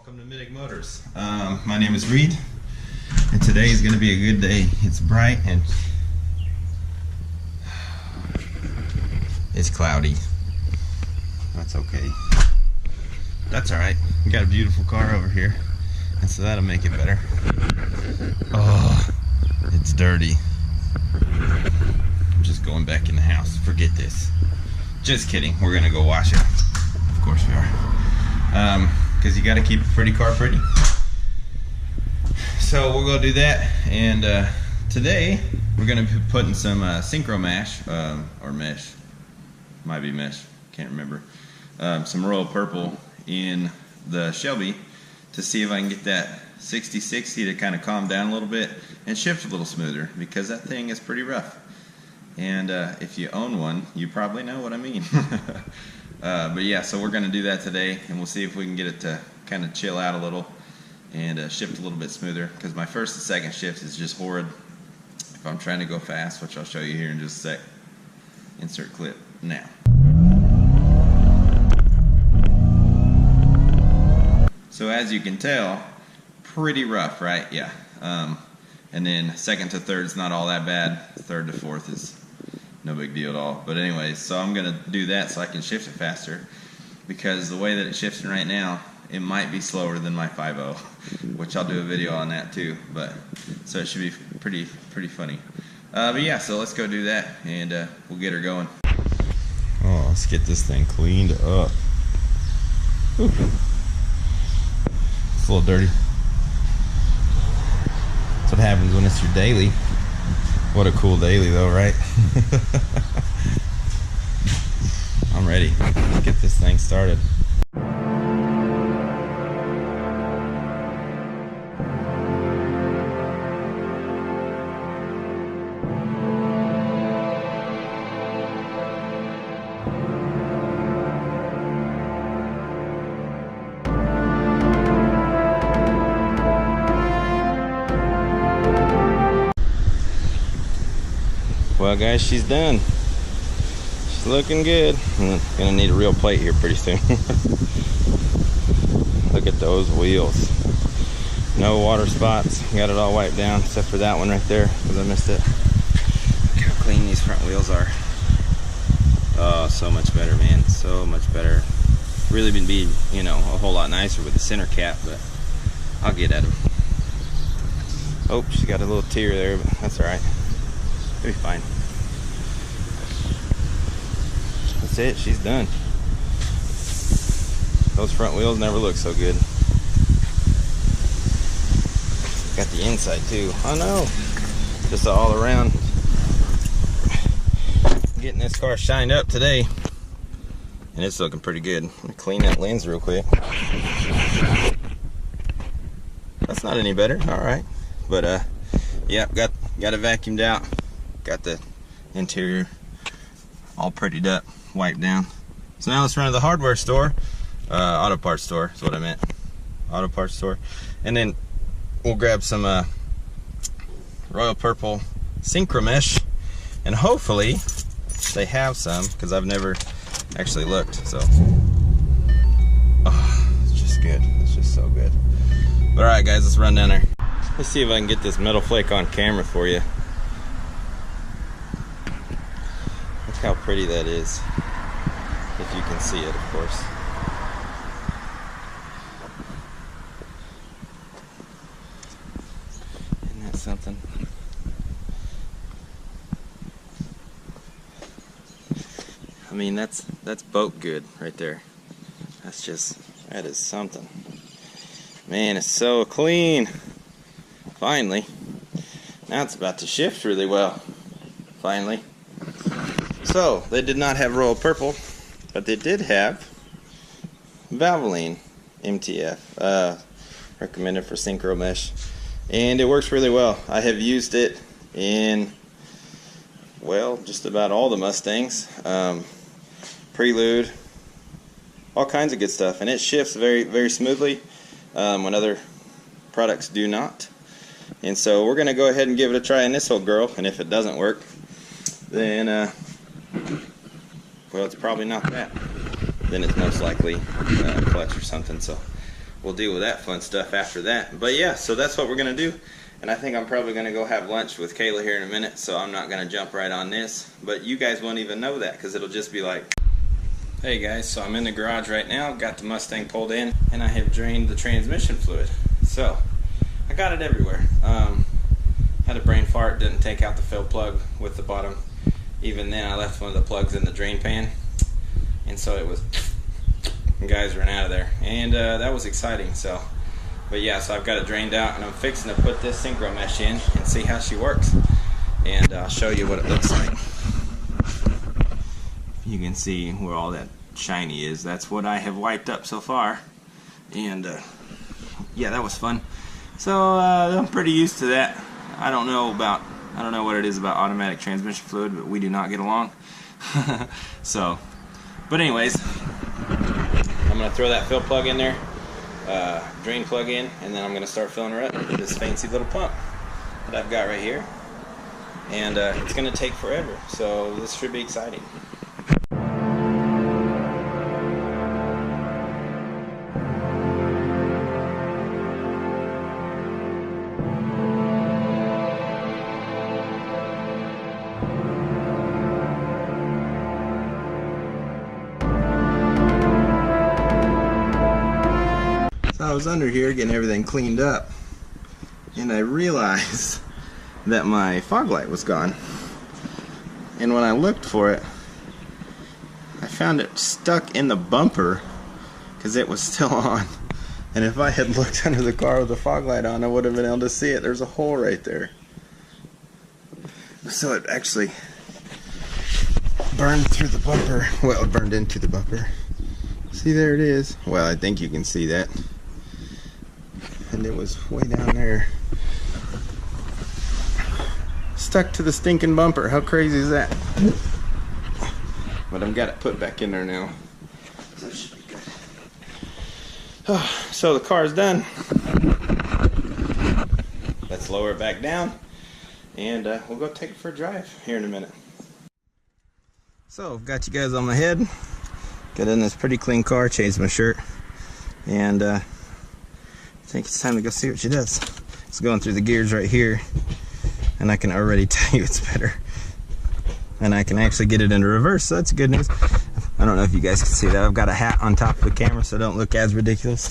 Welcome to Middig Motors. My name is Reed, and today is going to be a good day. It's bright and it's cloudy. That's okay. That's alright. We got a beautiful car over here, and so that'll make it better. Oh, it's dirty. I'm just going back in the house. Forget this. Just kidding. We're going to go wash it. Of course we are. Because you got to keep a pretty car pretty. So we'll go do that, and today we're going to be putting some Synchromesh, or mesh, might be mesh, can't remember, some royal purple in the Shelby to see if I can get that 6060 to kind of calm down a little bit and shift a little smoother, because that thing is pretty rough. And if you own one, you probably know what I mean. But yeah, so we're going to do that today, and we'll see if we can get it to kind of chill out a little and shift a little bit smoother, because my first and second shift is just horrid if I'm trying to go fast, which I'll show you here in just a sec. Insert clip now. So as you can tell, pretty rough, right? Yeah. And then second to third is not all that bad. Third to fourth is no big deal at all. But anyways, so I'm going to do that so I can shift it faster, because the way that it's shifting right now, it might be slower than my 5.0, which I'll do a video on that too. But so it should be pretty funny. But yeah, so let's go do that, and we'll get her going. Oh, let's get this thing cleaned up. Whew. It's a little dirty. That's what happens when it's your daily. What a cool daily though, right? I'm ready. Let's get this thing started. Well guys, she's done. She's looking good. I'm gonna need a real plate here pretty soon. Look at those wheels. No water spots. Got it all wiped down except for that one right there, because I missed it. Look how clean these front wheels are. Oh, so much better, man. So much better. Really been be, you know, a whole lot nicer with the center cap, but I'll get at them. Oh, she's got a little tear there, but that's alright. It'll be fine. That's it, she's done. Those front wheels never look so good. Got the inside too. Oh no! Just all around. Getting this car shined up today, and it's looking pretty good. Let me clean that lens real quick. That's not any better. Alright. But yeah, got it vacuumed out. Got the interior all prettied up, wiped down. So now let's run to the hardware store, auto parts store is what I meant, auto parts store, and then we'll grab some royal purple Synchromesh, and hopefully they have some, because I've never actually looked. So oh, it's just good. It's just so good. But alright guys, let's run down there. Let's see if I can get this metal flake on camera for you. Look how pretty that is. If you can see it, of course. Isn't that something? I mean, that's boat good right there. That is something. Man, it's so clean. Finally. Now it's about to shift really well. Finally. So, they did not have royal purple, but they did have Valvoline MTF, recommended for Synchromesh, and it works really well. I have used it in, well, just about all the Mustangs, Prelude, all kinds of good stuff, and it shifts very smoothly when other products do not. And so we're going to go ahead and give it a try in this old girl, and if it doesn't work, then well, it's probably not that. Then it's most likely a clutch or something. So we'll deal with that fun stuff after that. But yeah, so that's what we're gonna do. And I think I'm probably gonna go have lunch with Kayla here in a minute, so I'm not gonna jump right on this. But you guys won't even know that, because it'll just be like, hey guys, so I'm in the garage right now, got the Mustang pulled in, and I have drained the transmission fluid. So, I got it everywhere. Had a brain fart, didn't take out the fill plug with the bottom. Even then, I left one of the plugs in the drain pan, and so it was, guys ran out of there. And that was exciting, so. But yeah, so I've got it drained out, and I'm fixing to put this Synchromesh in and see how she works. And I'll show you what it looks like. You can see where all that shiny is. That's what I have wiped up so far. And yeah, that was fun. So I'm pretty used to that. I don't know what it is about automatic transmission fluid, but we do not get along. So, but anyways, I'm gonna throw that fill plug in there, drain plug in, and then I'm gonna start filling her up with this fancy little pump that I've got right here. And it's gonna take forever, so this should be exciting. I was under here getting everything cleaned up, and I realized that my fog light was gone. And when I looked for it, I found it stuck in the bumper because it was still on. And if I had looked under the car with the fog light on, I would have been able to see it. There's a hole right there. So it actually burned through the bumper. Well, it burned into the bumper. See, there it is. Well, I think you can see that. And it was way down there, stuck to the stinking bumper. How crazy is that? But I've got it put back in there now, so it should be good. Oh, so the car's done. Let's lower it back down, and we'll go take it for a drive here in a minute. So I've got you guys on my head, got in this pretty clean car, changed my shirt, and I think it's time to go see what she does. It's going through the gears right here, and I can already tell you it's better. And I can actually get it into reverse, so that's good news. I don't know if you guys can see that. I've got a hat on top of the camera so I don't look as ridiculous.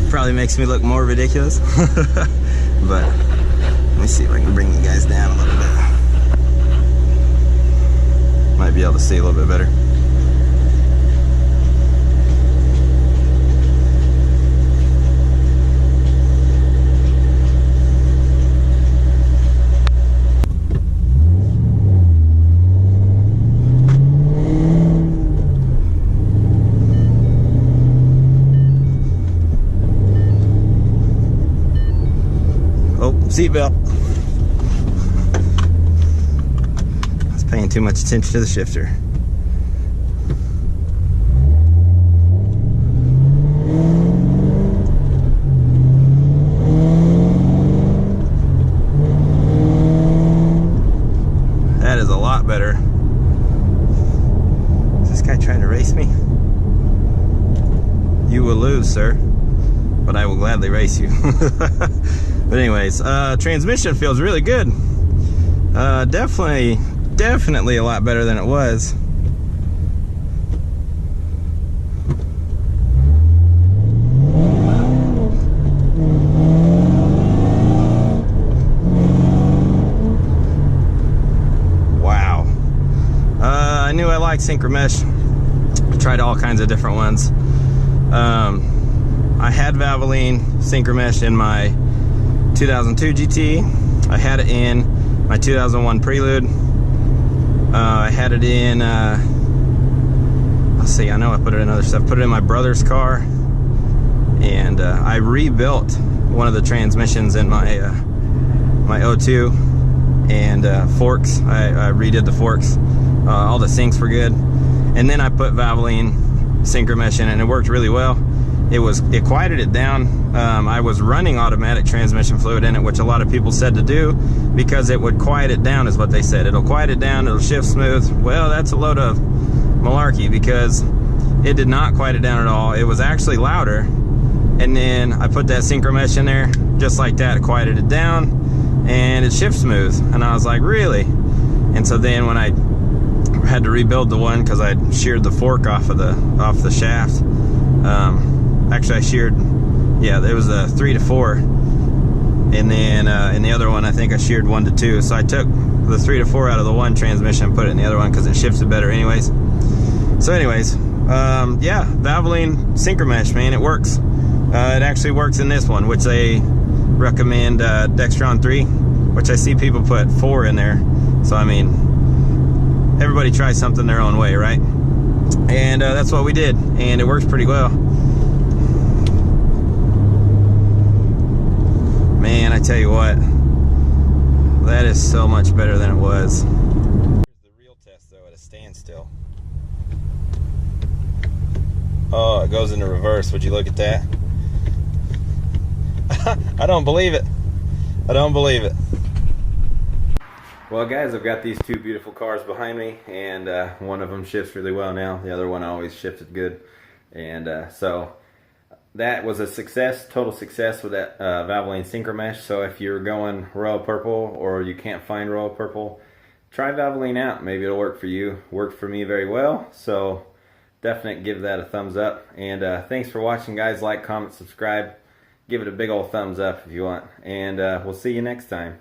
Probably makes me look more ridiculous. But let me see if I can bring you guys down a little bit. Might be able to see a little bit better. Seatbelt. I was paying too much attention to the shifter. That is a lot better. Is this guy trying to race me? You will lose, sir, but I will gladly race you. But anyways, transmission feels really good. Definitely a lot better than it was. Wow. I knew I liked Synchromesh. I tried all kinds of different ones. I had Valvoline Synchromesh in my 2002 GT. I had it in my 2001 Prelude. I had it in, let's see, I know I put it in other stuff. Put it in my brother's car. And I rebuilt one of the transmissions in my my 02 and forks. I redid the forks. All the sinks were good. And then I put Valvoline Synchromesh in it, and it worked really well. It quieted it down. I was running automatic transmission fluid in it, which a lot of people said to do because it would quiet it down, is what they said. It'll quiet it down, it'll shift smooth. Well, that's a load of malarkey, because it did not quiet it down at all. It was actually louder. And then I put that Synchromesh in there, just like that, it quieted it down, and it shifts smooth. And I was like, really? And so then when I had to rebuild the one, because I sheared the fork off the shaft. Actually, I sheared, yeah, there was a 3 to 4, and then in the other one, I think I sheared 1 to 2. So I took the 3 to 4 out of the one transmission and put it in the other one because it shifts it better, anyways. So, anyways, yeah, Valvoline Synchromesh, man, it works. It actually works in this one, which they recommend Dextron 3, which I see people put 4 in there. So, I mean, everybody tries something their own way, right? And that's what we did, and it works pretty well. Man, I tell you what, that is so much better than it was. Here's the real test, though, at a standstill. Oh, it goes into reverse. Would you look at that? I don't believe it. I don't believe it. Well, guys, I've got these 2 beautiful cars behind me, and one of them shifts really well now. The other one always shifted good. And so that was a success, total success with that Valvoline Synchromesh. So if you're going Royal Purple or you can't find Royal Purple, try Valvoline out. Maybe it'll work for you. Worked for me very well. So definitely give that a thumbs up. And thanks for watching, guys. Like, comment, subscribe. Give it a big old thumbs up if you want. And we'll see you next time.